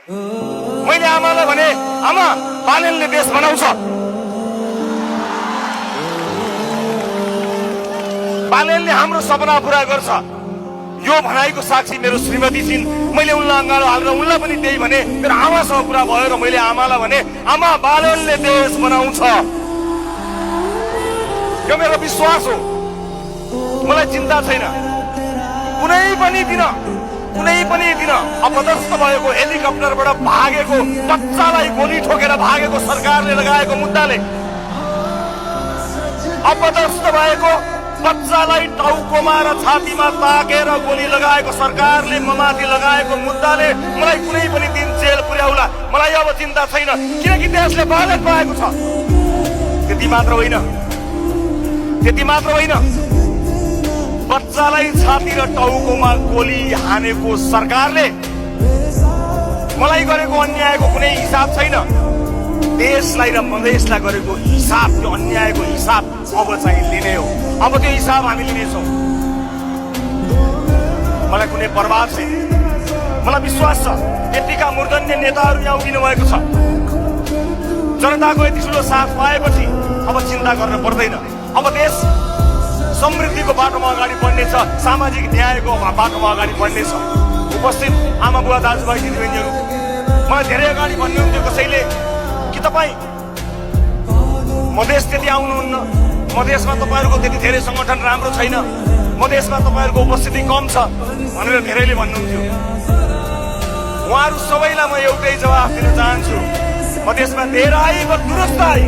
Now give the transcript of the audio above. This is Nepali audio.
मैले आमालाई भने, आमा बालेनले देश बनाउँछ, बालेनले हाम्रो सपना पूरा गर्छ। यो भनाइको साक्षी मेरो श्रीमती छिन्। मैले उनलाई अँगालो हालेर उनलाई पनि त्यही भने, मेरो आमासँग कुरा भयो र मैले आमालाई भने, आमा बालेनले देश बनाउँछ। यो मेरो विश्वास हो। मलाई चिन्ता छैन कुनै पनि दिन अपदस्थ भएको हेलिकप्टरबाट भागेको बच्चालाई गोली ठोकेर भागेको सरकारले लगाएको मुद्दाले, अपदस्थ भएको बच्चालाई टाउकोमा र छातीमा ताकेर गोली लगाएको सरकारले ममाथि लगाएको मुद्दाले मलाई कुनै पनि दिन जेल पुर्याउला। मलाई अब चिन्ता छैन, किनकि देशले बालेन पाएको छ। त्यति मात्र होइन, बच्चालाई छाती र टाउकोमा गोली हानेको सरकारले मलाई गरेको अन्यायको कुनै हिसाब छैन। देशलाई र मधेसलाई गरेको हिसाब, त्यो अन्यायको हिसाब अब चाहिँ लिने हो। अब त्यो हिसाब हामी लिनेछौँ। मलाई कुनै परवाह छैन। मलाई विश्वास छ यतिका मूर्धन्य नेताहरू यहाँ उभिनु भएको छ। जनताको यति ठुलो साथ पाएपछि अब चिन्ता गर्न पर्दैन। अब देश समृद्धिको बाटोमा अगाडि बढ्नेछ, सामाजिक न्यायको बाटोमा अगाडि बढ्नेछ। उपस्थित आमा बुवा दाजुभाइ दिदीबहिनीहरू, मलाई धेरै अगाडि भन्नुहुन्थ्यो कसैले कि तपाईँ मधेस त्यति आउनुहुन्न, मधेसमा तपाईँहरूको त्यति धेरै संगठन राम्रो छैन, मधेसमा तपाईँहरूको उपस्थिति कम छ भनेर धेरैले भन्नुहुन्थ्यो। उहाँहरू सबैलाई म एउटै जवाफ दिन चाहन्छु, मधेसमा धेर आई व दुरुस्त आई।